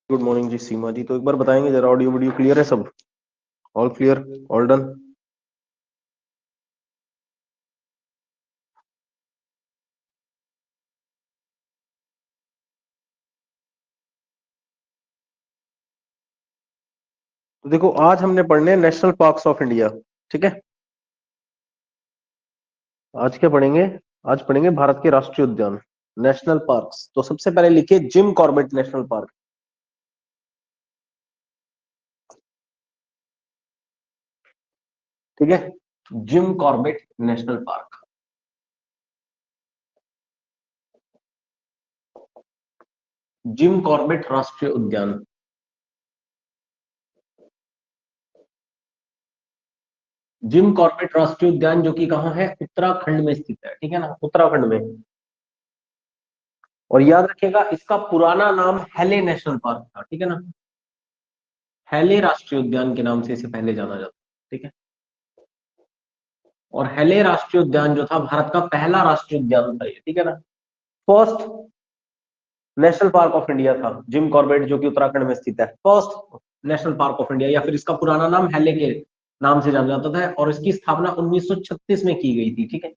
Good morning जी सीमा जी। तो एक बार बताएंगे जरा, ऑडियो वीडियो क्लियर है सब? All clear, all done. तो देखो, आज हमने पढ़ने नेशनल पार्क्स ऑफ इंडिया। ठीक है, आज क्या पढ़ेंगे? आज पढ़ेंगे भारत के राष्ट्रीय उद्यान, नेशनल पार्क्स। तो सबसे पहले लिखिए जिम कॉर्बेट नेशनल पार्क। ठीक है, Jim Corbett national park. Jim Corbett राष्ट्रीय उद्यान। जिम कॉर्बेट राष्ट्रीय उद्यान जो कि कहाँ है? उत्तराखंड में स्थित है। ठीक है ना, उत्तराखंड में। और याद रखिएगा, इसका पुराना नाम हैले नेशनल पार्क था। ठीक है ना, हैले राष्ट्रीय उद्यान के नाम से इसे पहले जाना जाता है। ठीक है, और हैले राष्ट्रीय उद्यान जो था भारत का पहला राष्ट्रीय उद्यान था ये। ठीक है ना, first national park of India था जिम कॉर्बेट, जो कि उत्तराखंड में स्थित है। First national park of India, या फिर इसका पुराना नाम हैले के नाम से जाना जाता था। और इसकी स्थापना 1936 में की गई थी। ठीक है,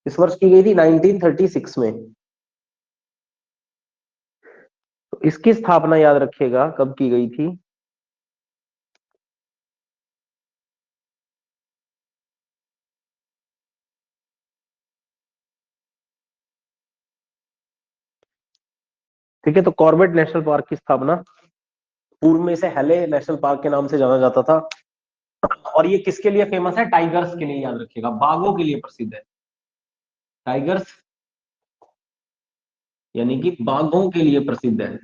इस वर्ष की गई थी 1936 में। तो इसकी स्थापना याद रखिएगा कब की गई थी। ठीक है, तो कॉर्बेट नेशनल पार्क की स्थापना, पूर्व में इसे हैले नेशनल पार्क के नाम से जाना जाता था। और ये किसके लिए फेमस है? टाइगर्स के लिए, याद रखिएगा, बाघों के लिए प्रसिद्ध है। टाइगर्स यानी कि बाघों के लिए प्रसिद्ध है।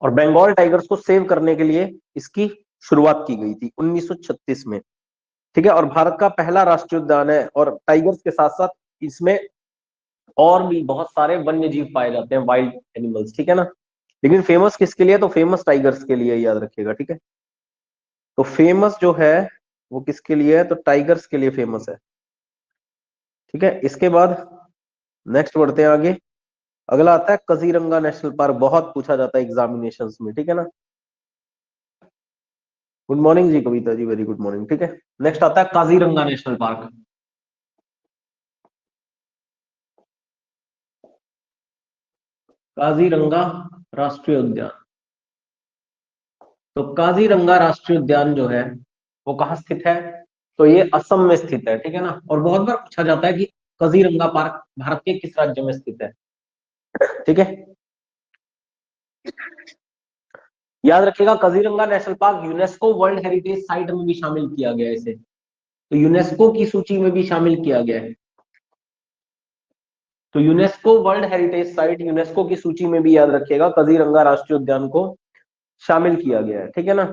और बंगाल टाइगर्स को सेव करने के लिए इसकी शुरुआत की गई थी 1936 में। ठीक है, और भारत का पहला राष्ट्रीय उद्यान है। और टाइगर्स के साथ साथ इसमें और भी बहुत सारे वन्य जीव पाए जाते हैं, वाइल्ड एनिमल्स। ठीक है ना, लेकिन फेमस किसके लिए? तो फेमस टाइगर्स के लिए, याद रखिएगा। ठीक है, तो फेमस जो है वो किसके लिए है? तो टाइगर्स के लिए फेमस है। ठीक है, इसके बाद नेक्स्ट बढ़ते हैं आगे। अगला आता है कजीरंगा नेशनल पार्क। बहुत पूछा जाता है एग्जामिनेशंस में। ठीक है ना, गुड मॉर्निंग जी Kavita ji, very good morning. ठीक है, नेक्स्ट आता है काजीरंगा नेशनल पार्क। काजीरंगा राष्ट्रीय उद्यान। तो काजीरंगा राष्ट्रीय उद्यान जो है वो कहाँ स्थित है? तो ये असम में स्थित है। ठीक है ना, और बहुत बार पूछा जाता है कि काजीरंगा पार्क भारत के किस राज्य में स्थित है। ठीक है, याद रखिएगा, Kaziranga national park UNESCO world heritage site में भी शामिल किया गया है इसे। तो यूनेस्को की सूची में भी शामिल किया गया है। तो UNESCO world heritage site, UNESCO की सूची में भी याद रखिएगा काजीरंगा राष्ट्रीय उद्यान को शामिल किया गया है। ठीक है ना,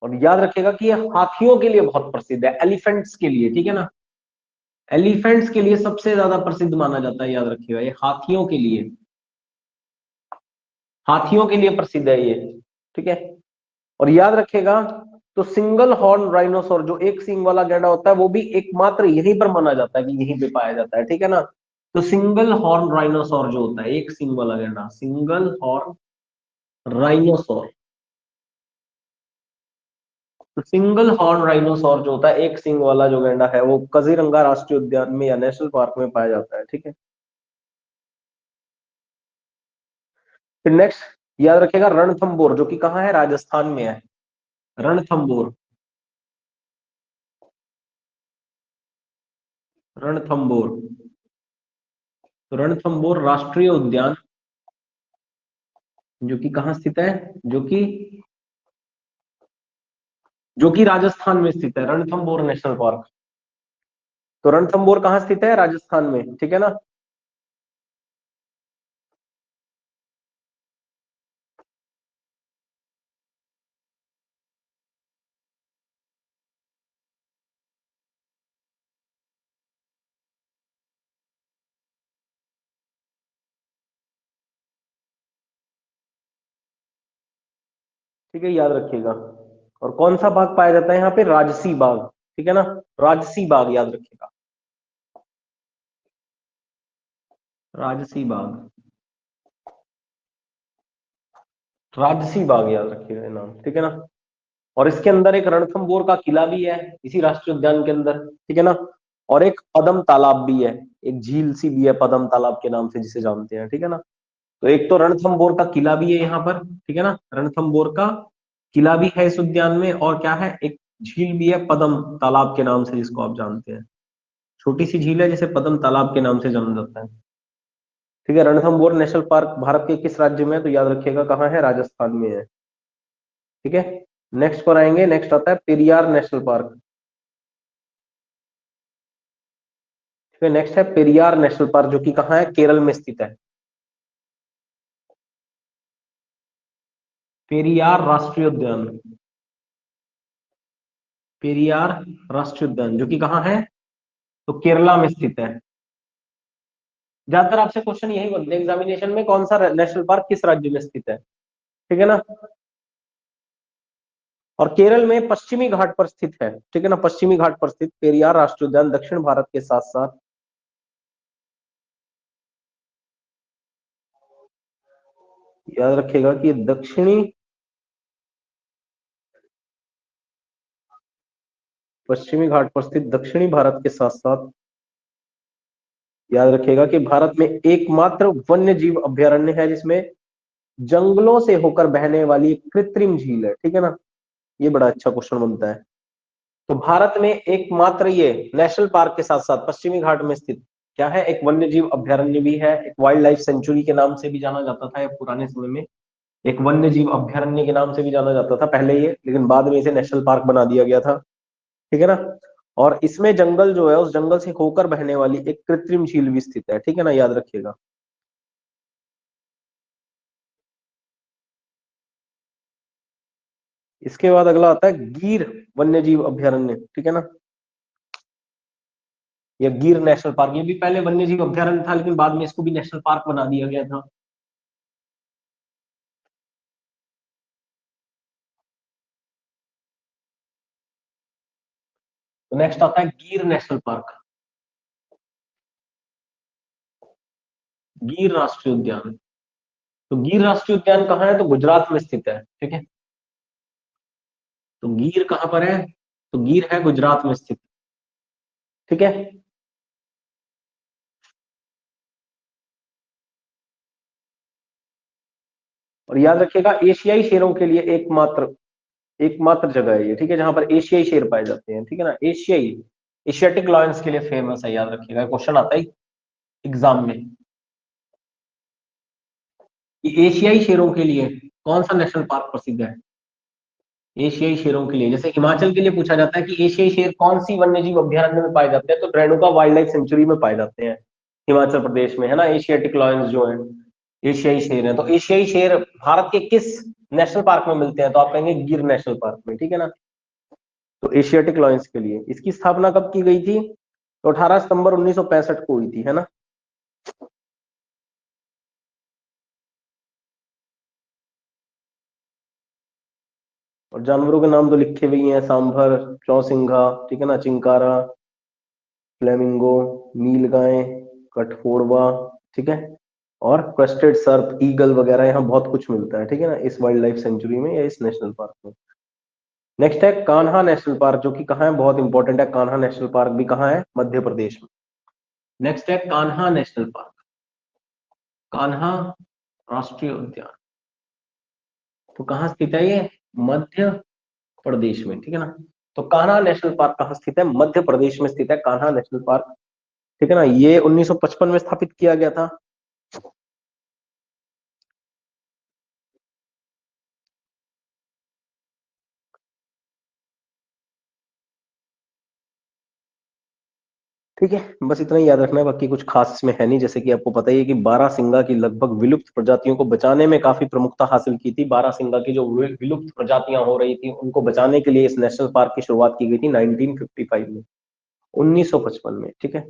और याद रखिएगा कि ये हाथियों के लिए बहुत प्रसिद्ध है, एलिफेंट्स के लिए। ठीक है ना, एलिफेंट्स के लिए सबसे ज्यादा प्रसिद्ध माना जाता है। याद रखिएगा, ये हाथियों के लिए, हाथियों के लिए प्रसिद्ध है ये। ठीक है, और याद रखिएगा, तो सिंगल हॉर्न राइनोसोर, जो एक सींग वाला गैंडा होता है, वो भी एकमात्र यहीं पर माना जाता है कि यहीं पे पाया जाता है। ठीक है ना, तो सिंगल हॉर्न राइनोसोर जो होता है, एक सींग वाला गैंडा, सिंगल हॉर्न राइनोसोर। तो सिंगल हॉर्न राइनोसोर जो होता है, एक सींग वाला जो गैंडा है, वो काजीरंगा राष्ट्रीय उद्यान में या नेशनल पार्क में पाया जाता है। ठीक है, फिर नेक्स्ट याद रखिएगा रणथंबोर, जो कि कहाँ है? राजस्थान में है। रणथंबोर, रणथंबोर। तो रणथंबोर राष्ट्रीय उद्यान जो कि कहाँ स्थित है? जो कि राजस्थान में स्थित है, रणथंबोर नेशनल पार्क। तो रणथंबोर कहाँ स्थित है? राजस्थान में। ठीक है ना, ठीक है, याद रखिएगा। और कौन सा बाघ पाया जाता है यहाँ पे? राजसी बाघ। ठीक है ना, राजसी बाघ, याद रखिएगा। राजसी बाग, राजसी बाग याद रखिएगा ये नाम, ठीक है ना। और इसके अंदर एक रणथंभौर का किला भी है इसी राष्ट्रीय उद्यान के अंदर, ठीक है ना। और एक पदम तालाब भी है, एक झील सी भी है पदम तालाब के नाम से जिसे जानते हैं, ठीक है ना। तो एक तो रणथंभौर का किला भी है यहाँ पर, ठीक है ना, रणथंभौर का किला भी है इस उद्यान में, और क्या है, एक झील भी है पदम तालाब के नाम से जिसको आप जानते हैं। छोटी सी झील है जिसे पदम तालाब के नाम से जाना जाता है, ठीक है। रणथंभौर नेशनल पार्क भारत के किस राज्य में है, तो याद रखिएगा कहाँ है, राजस्थान में है, ठीक है। नेक्स्ट पर आएंगे, नेक्स्ट आता है पेरियार नेशनल पार्क, ठीक है। नेक्स्ट है पेरियार नेशनल पार्क जो कि कहाँ है, केरल में स्थित है। पेरियार राष्ट्रीय उद्यान, पेरियार राष्ट्रीय उद्यान जो कि कहाँ है, तो केरला में स्थित है। ज्यादातर आपसे क्वेश्चन यही बनते हैं एग्जामिनेशन में, कौन सा नेशनल पार्क किस राज्य में स्थित है, ठीक है ना। और केरल में पश्चिमी घाट पर स्थित है, ठीक है ना, पश्चिमी घाट पर स्थित पेरियार राष्ट्रीय उद्यान दक्षिण भारत के साथ साथ, याद रखिएगा कि दक्षिणी पश्चिमी घाट पर स्थित दक्षिणी भारत के साथ साथ, याद रखिएगा कि भारत में एकमात्र वन्य जीव अभ्यारण्य है जिसमें जंगलों से होकर बहने वाली एक कृत्रिम झील है, ठीक है ना। ये बड़ा अच्छा क्वेश्चन बनता है। तो भारत में एकमात्र ये नेशनल पार्क के साथ साथ पश्चिमी घाट में स्थित क्या है, एक वन्य जीव अभ्यारण्य भी है, एक वाइल्ड लाइफ सेंचुरी के नाम से भी जाना जाता था, पुराने समय में एक वन्य जीव अभ्यारण्य के नाम से भी जाना जाता था पहले ये, लेकिन बाद में इसे नेशनल पार्क बना दिया गया था, ठीक है ना। और इसमें जंगल जो है, उस जंगल से होकर बहने वाली एक कृत्रिम झील भी स्थित है, ठीक है ना, याद रखिएगा। इसके बाद अगला आता है गिर वन्य जीव अभ्यारण्य, ठीक है ना, या गिर नेशनल पार्क। ये भी पहले वन्य जीव अभ्यारण्य था लेकिन बाद में इसको भी नेशनल पार्क बना दिया गया था। तो नेक्स्ट आता है गिर नेशनल पार्क, गिर राष्ट्रीय उद्यान। तो गिर राष्ट्रीय उद्यान कहाँ है, तो गुजरात में स्थित है, ठीक है। तो गिर कहाँ पर है, तो गिर है गुजरात में स्थित, ठीक है। और याद रखिएगा एशियाई शेरों के लिए एकमात्र एकमात्र जगह है ये, ठीक है, जहां पर एशियाई शेर पाए जाते हैं, ठीक है ना, एशियाई एशियाटिक लॉयंस के लिए फेमस है, याद रखिएगा, क्वेश्चन आता है एग्जाम में कि एशियाई शेरों के लिए कौन सा नेशनल पार्क प्रसिद्ध है। एशियाई शेरों के लिए, जैसे हिमाचल के लिए पूछा जाता है कि एशियाई शेर कौन सी वन्यजीव अभ्यारण्य में पाए जाते हैं, तो रेणुका वाइल्ड लाइफ सेंचुरी में पाए जाते हैं, हिमाचल प्रदेश में, है ना। एशियाटिक लॉयंस जो है एशियाई शेर है, तो एशियाई शेर भारत के किस नेशनल पार्क में मिलते हैं, तो आप कहेंगे गिर नेशनल पार्क में, ठीक है ना। तो एशियाटिक लॉयंस के लिए इसकी स्थापना कब की गई थी, तो 18 सितंबर 1965 को हुई थी, है ना। और जानवरों के नाम तो लिखे हुए ही हैं, सांभर, चौसिंघा, ठीक है ना, चिंकारा, फ्लेमिंगो, नीलगाय, कठफोड़वा, ठीक है, और क्रेस्टेड सर्प, ईगल वगैरह यहाँ बहुत कुछ मिलता है, ठीक है ना, इस वाइल्ड लाइफ सेंचुरी में या इस नेशनल पार्क में। नेक्स्ट है कान्हा नेशनल पार्क जो कि कहाँ है, बहुत इंपॉर्टेंट है, कान्हा नेशनल पार्क भी कहाँ है, मध्य प्रदेश में। नेक्स्ट है कान्हा नेशनल पार्क, कान्हा राष्ट्रीय उद्यान, तो कहाँ स्थित है ये, मध्य प्रदेश में, ठीक है ना। तो कान्हा नेशनल पार्क कहाँ स्थित है, मध्य प्रदेश में स्थित है कान्हा नेशनल पार्क, ठीक है ना। ये 1955 में स्थापित किया गया था। ठीक है, बस इतना ही याद रखना है, बाकी कुछ खास इसमें है नहीं। जैसे कि आपको पता ही है कि बारहसिंगा की लगभग विलुप्त प्रजातियों को बचाने में काफी प्रमुखता हासिल की थी। बारहसिंगा की जो विलुप्त प्रजातियां हो रही थी उनको बचाने के लिए इस नेशनल पार्क की शुरुआत की गई थी 1955 में, 1955 में, ठीक है।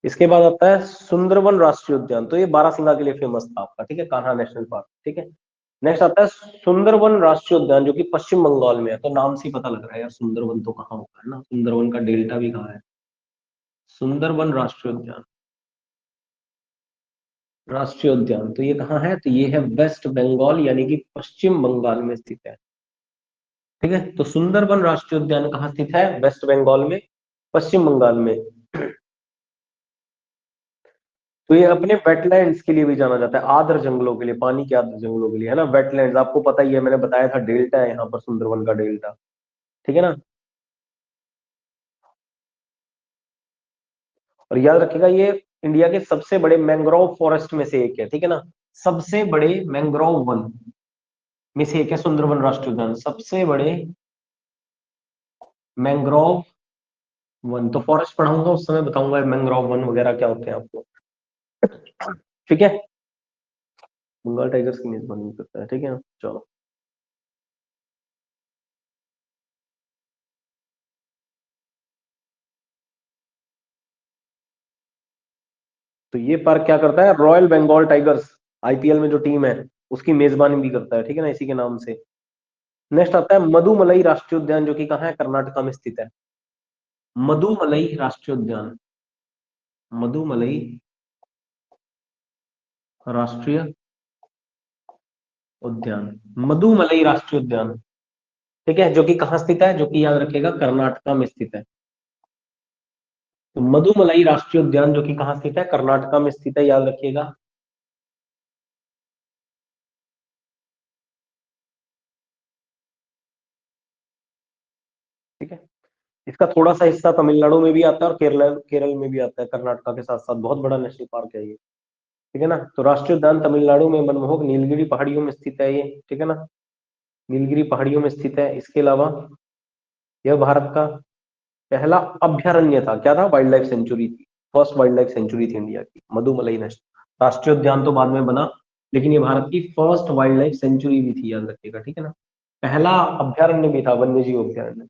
इसके बाद आता है सुंदरवन राष्ट्रीय उद्यान, तो ये बारहसिंगा के लिए फेमस था आपका, ठीक है, कान्हा नेशनल पार्क, ठीक है। नेक्स्ट आता है सुंदरवन राष्ट्रीय उद्यान जो कि पश्चिम बंगाल में है, तो नाम से ही पता लग रहा है यार सुंदरवन तो कहाँ होगा, है ना, सुंदरवन का डेल्टा भी कहाँ है, सुंदरवन राष्ट्रीय उद्यान। राष्ट्रीय उद्यान, तो ये कहाँ है, तो ये है वेस्ट बंगाल यानी कि पश्चिम बंगाल में स्थित है। ठीक है, तो सुंदरबन राष्ट्रीय उद्यान कहाँ स्थित है, वेस्ट बंगाल में, पश्चिम बंगाल में। तो ये अपने वेटलैंड्स के लिए भी जाना जाता है, आर्द्र जंगलों के लिए, पानी के आर्द्र जंगलों के लिए, है ना। वेटलैंड्स आपको पता ही है, मैंने बताया था, डेल्टा है यहाँ पर, सुंदरबन का डेल्टा। ठीक है ना। और याद रखिएगा, ये इंडिया के सबसे बड़े मैंग्रोव फॉरेस्ट में से एक है। ठीक है ना, सबसे बड़े मैंग्रोव वन में से एक है सुंदरबन राष्ट्रीय उद्यान, सबसे बड़े मैंग्रोव वन। तो फॉरेस्ट पढ़ाऊंगा उस समय बताऊंगा मैंग्रोव वन वगैरह क्या होते हैं आपको। ठीक है, बंगाल टाइगर्स की मेजबानी करता है। ठीक है, चलो। तो ये पार्क क्या करता है, रॉयल बंगाल टाइगर्स, आईपीएल में जो टीम है उसकी मेजबानी भी करता है। ठीक है ना, इसी के नाम से। नेक्स्ट आता है मधुमलई राष्ट्रीय उद्यान, जो कि कहाँ है, कर्नाटका में स्थित है। मधुमलई राष्ट्रीय उद्यान, मधुमलई राष्ट्रीय उद्यान, मधुमलई राष्ट्रीय उद्यान। ठीक है, जो कि कहाँ स्थित है, जो कि याद रखिएगा कर्नाटका में स्थित है। तो मधुमलई राष्ट्रीय उद्यान जो कि कहाँ स्थित है, कर्नाटका में स्थित है, याद रखिएगा। ठीक है, इसका थोड़ा सा हिस्सा तमिलनाडु में भी आता है और केरल केरल में भी आता है, कर्नाटका के साथ साथ। बहुत बड़ा नेशनल पार्क है ये। ठीक है ना, तो राष्ट्रीय उद्यान तमिलनाडु में मनमोहक नीलगिरी पहाड़ियों में स्थित है ये। ठीक है ना, नीलगिरी पहाड़ियों में स्थित है। इसके अलावा यह भारत का पहला अभ्यारण्य था। क्या था, वाइल्ड लाइफ सेंचुरी थी, फर्स्ट वाइल्ड लाइफ सेंचुरी थी इंडिया की, मधुमलई नेशनल। राष्ट्रीय उद्यान तो बाद में बना, लेकिन ये भारत की फर्स्ट वाइल्ड लाइफ सेंचुरी भी थी, याद रखिएगा। ठीक है ना, पहला अभ्यारण्य भी था, वन्य जीव अभ्यारण्य।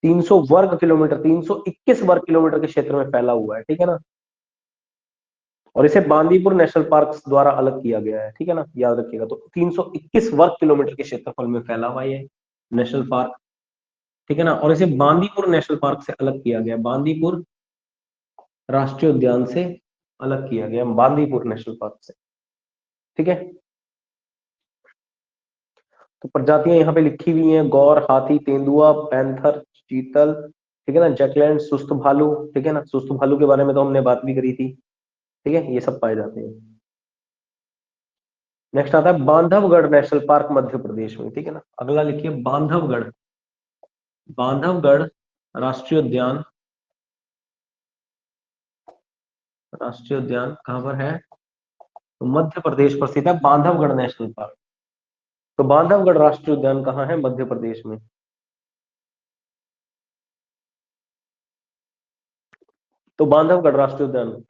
300 वर्ग किलोमीटर, 321 वर्ग किलोमीटर के क्षेत्र में फैला हुआ है। ठीक है ना, और इसे बांदीपुर नेशनल पार्क द्वारा अलग किया गया है। ठीक है ना, याद रखिएगा। तो 321 वर्ग किलोमीटर के क्षेत्रफल में फैला हुआ ये नेशनल पार्क। ठीक है ना, और इसे बांदीपुर नेशनल पार्क से अलग किया गया, बांदीपुर राष्ट्रीय उद्यान से अलग किया गया, बांदीपुर नेशनल पार्क से। ठीक है, तो प्रजातियां यहाँ पे लिखी हुई हैं, गौर, हाथी, तेंदुआ, पैंथर, चीतल। ठीक है ना, जैकलैंड, सुस्त भालू। ठीक है ना, सुस्त भालू के बारे में तो हमने बात भी करी थी। ठीक है, ये सब पाए जाते हैं। नेक्स्ट आता है बांधवगढ़ नेशनल पार्क, मध्य प्रदेश में। ठीक है ना, अगला लिखिए बांधवगढ़, बांधवगढ़ राष्ट्रीय उद्यान, राष्ट्रीय उद्यान कहां पर है, तो मध्य प्रदेश पर स्थित है बांधवगढ़ नेशनल पार्क। तो बांधवगढ़ राष्ट्रीय उद्यान कहाँ है, मध्य प्रदेश में। तो बांधवगढ़ राष्ट्रीय उद्यान,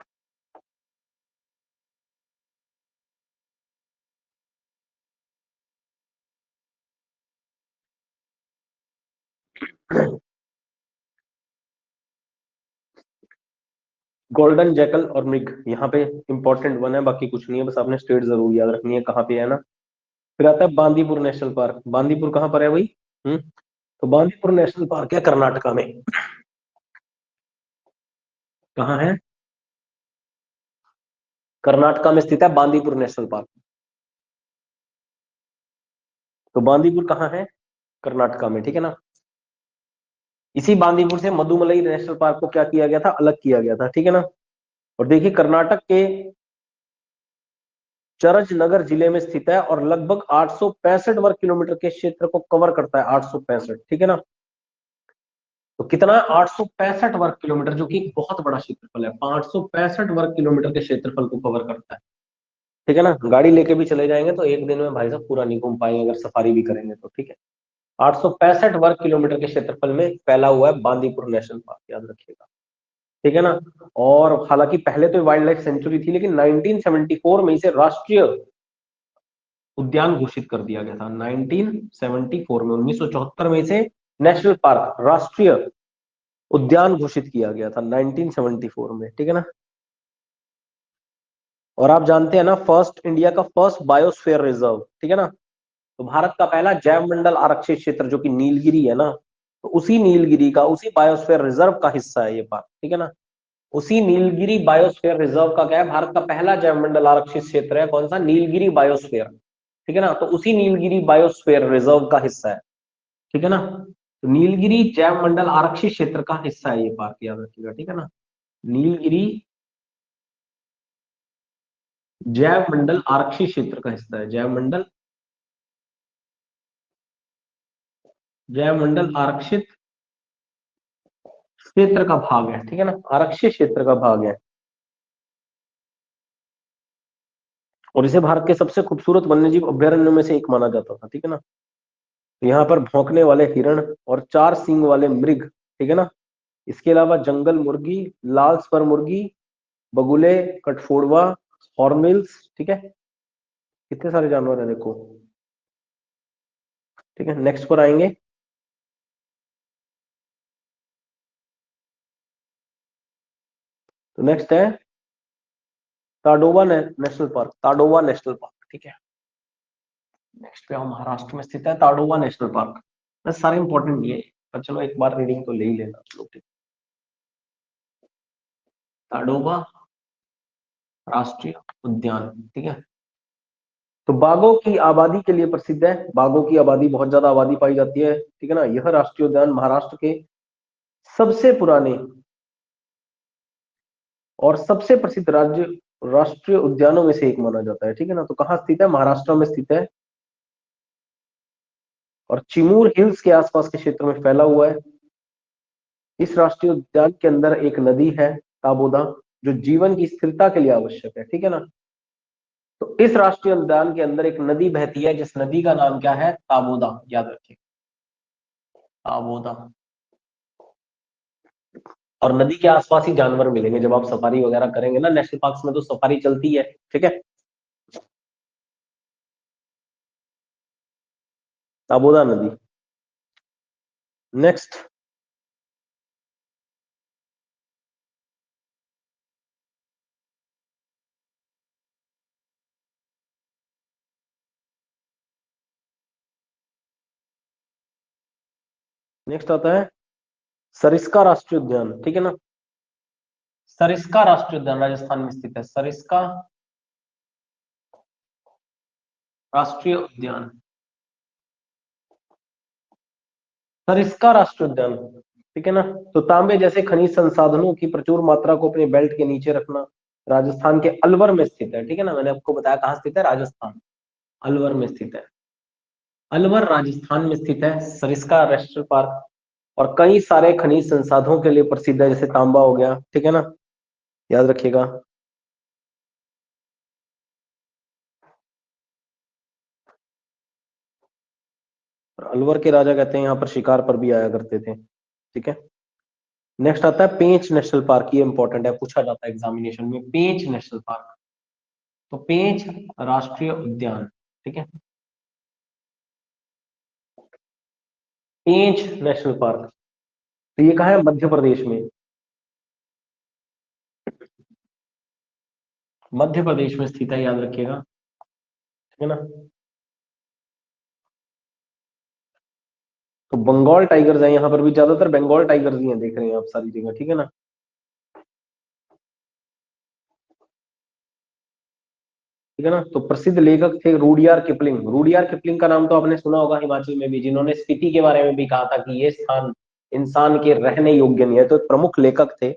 गोल्डन जैकल और मृग यहाँ पे इंपॉर्टेंट वन है, बाकी कुछ नहीं है, बस आपने स्टेट जरूर याद रखनी है कहाँ पे है ना। फिर आता है बांदीपुर नेशनल पार्क, बांदीपुर कहाँ पर है भाई। तो बांदीपुर नेशनल पार्क है कर्नाटका में। कहाँ है, कर्नाटका में स्थित है बांदीपुर नेशनल पार्क। तो बांदीपुर कहाँ है, कर्नाटका में। ठीक है ना, इसी बांदीपुर से मधुमलई नेशनल पार्क को क्या किया गया था, अलग किया गया था। ठीक है ना, और देखिए कर्नाटक के चरज नगर जिले में स्थित है और लगभग 865 वर्ग किलोमीटर के क्षेत्र को कवर करता है, 865। ठीक है ना, तो कितना है, 865 वर्ग किलोमीटर, जो कि बहुत बड़ा क्षेत्रफल है, 565 वर्ग किलोमीटर के क्षेत्रफल को कवर करता है। ठीक है ना, गाड़ी लेके भी चले जाएंगे तो एक दिन में भाई साहब पूरा नहीं घूम पाएंगे, अगर सफारी भी करेंगे तो। ठीक है, 865 वर्ग किलोमीटर के क्षेत्रफल में फैला हुआ है बांदीपुर नेशनल पार्क, याद रखिएगा। ठीक है ना, और हालांकि पहले तो वाइल्ड लाइफ सेंचुरी थी, लेकिन 1974 में इसे राष्ट्रीय उद्यान घोषित कर दिया गया था। 1974 में, 1974 में इसे नेशनल पार्क, राष्ट्रीय उद्यान घोषित किया गया था 1974 में। ठीक है ना, और आप जानते हैं ना, फर्स्ट इंडिया का फर्स्ट बायोस्फीयर रिजर्व। ठीक है ना, तो भारत का पहला जैव मंडल आरक्षित क्षेत्र जो कि नीलगिरी है ना, तो उसी नीलगिरी का, उसी बायोस्फीयर रिजर्व का हिस्सा है ये पार्क। ठीक है ना, उसी नीलगिरी बायोस्फीयर रिजर्व का क्या है, भारत का पहला जैव मंडल आरक्षित क्षेत्र है, कौन सा, नीलगिरी बायोस्फीयर, ठीक है ना। तो उसी नीलगिरी बायोस्फीयर रिजर्व का हिस्सा है, ठीक है ना। तो नीलगिरी जैव मंडल आरक्षित क्षेत्र का हिस्सा है ये पार्क, याद रखिएगा, ठीक है ना। नीलगिरी जैव मंडल आरक्षित क्षेत्र का हिस्सा है, जैव मंडल आरक्षित क्षेत्र का भाग है, ठीक है ना, आरक्षित क्षेत्र का भाग है। और इसे भारत के सबसे खूबसूरत वन्यजीव अभ्यारण्यों में से एक माना जाता था, ठीक है ना। तो यहाँ पर भौंकने वाले हिरण और 4 सींग वाले मृग, ठीक है ना। इसके अलावा जंगल मुर्गी, लाल स्पर मुर्गी, बगुले, कठफोड़वा, हॉर्नबिल्स, ठीक है, कितने सारे जानवर है देखो, ठीक है। नेक्स्ट पर आएंगे, तो नेक्स्ट है Tadoba national park, Tadoba national park, ठीक है। नेक्स्ट पे हम महाराष्ट्र में स्थित है ताडोबा नेशनल पार्क। बस सारे इंपॉर्टेंट ये, पर चलो एक बार रीडिंग तो ले ही लेना चलो, ठीक। ताडोबा राष्ट्रीय उद्यान, ठीक है। तो बाघों की आबादी के लिए प्रसिद्ध है, बाघों की आबादी, बहुत ज्यादा आबादी पाई जाती है, ठीक है ना। यह राष्ट्रीय उद्यान महाराष्ट्र के सबसे पुराने और सबसे प्रसिद्ध राज्य राष्ट्रीय उद्यानों में से एक माना जाता है, ठीक है ना। तो कहाँ स्थित है, महाराष्ट्र में स्थित है, और चिमूर हिल्स के आसपास के क्षेत्र में फैला हुआ है। इस राष्ट्रीय उद्यान के अंदर एक नदी है, ताबोदा, जो जीवन की स्थिरता के लिए आवश्यक है, ठीक है ना। तो इस राष्ट्रीय उद्यान के अंदर एक नदी बहती है, जिस नदी का नाम क्या है, ताबोदा, याद रखिए, ताबोदा। और नदी के आसपास ही जानवर मिलेंगे जब आप सफारी वगैरह करेंगे ना, नेशनल पार्क में तो सफारी चलती है, ठीक है। ताबोदा नदी। नेक्स्ट, नेक्स्ट आता है सरिस्का राष्ट्रीय उद्यान, ठीक है ना। सरिस्का राष्ट्रीय उद्यान राजस्थान में स्थित है, सरिस्का राष्ट्रीय उद्यान, सरिस्का राष्ट्रीय उद्यान, ठीक है ना। तो तांबे जैसे खनिज संसाधनों की प्रचुर मात्रा को अपने बेल्ट के नीचे रखना, राजस्थान के अलवर में स्थित है, ठीक है ना। मैंने आपको बताया कहाँ स्थित है, राजस्थान, अलवर में स्थित है, अलवर राजस्थान में स्थित है सरिस्का राष्ट्रीय पार्क। और कई सारे खनिज संसाधनों के लिए प्रसिद्ध है, जैसे तांबा हो गया, ठीक है ना, याद रखिएगा। और अलवर के राजा कहते हैं यहाँ पर शिकार पर भी आया करते थे, ठीक है। नेक्स्ट आता है पेंच नेशनल पार्क, ये इंपॉर्टेंट है, पूछा जाता है एग्जामिनेशन में, पेंच नेशनल पार्क। तो पेंच राष्ट्रीय उद्यान, ठीक है, पेंच नेशनल पार्क। तो ये कहाँ है, मध्य प्रदेश में, मध्य प्रदेश में स्थित है, याद रखिएगा, ठीक है ना। तो बंगाल टाइगर्स है यहाँ पर भी, ज्यादातर बंगाल टाइगर्स ही हैं, देख रहे हैं आप सारी जगह, ठीक है ना। ठीक है ना। तो प्रसिद्ध लेखक थे रूडयार्ड किपलिंग, रूडयार्ड किपलिंग का नाम तो आपने सुना होगा, हिमाचल में भी, जिन्होंने स्पीति के बारे में भी कहा था कि ये स्थान इंसान के रहने योग्य नहीं है। तो एक प्रमुख लेखक थे,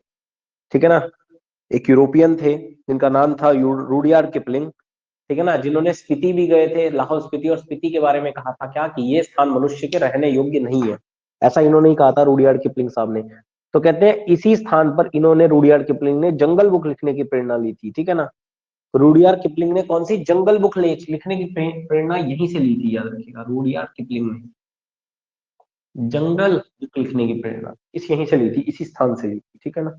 ठीक है ना, एक यूरोपियन थे जिनका नाम था रूडयार्ड किपलिंग, ठीक है ना, जिन्होंने स्पीति भी गए थे, लाहौल स्पीति, और स्पीति के बारे में कहा था क्या, कि ये स्थान मनुष्य के रहने योग्य नहीं है, ऐसा इन्होंने ही कहा था रूडयार्ड किपलिंग साहब ने। तो कहते हैं इसी स्थान पर इन्होंने, रूडयार्ड किपलिंग ने जंगल बुक लिखने की प्रेरणा ली थी, ठीक है ना। रूडयार्ड किपलिंग ने कौन सी जंगल बुक लिखने की प्रेरणा यहीं से ली थी, याद रखिएगा, रूडयार्ड किपलिंग ने जंगल बुक लिखने की प्रेरणा इस यहीं से ली थी, इसी स्थान से ली थी, ठीक है ना।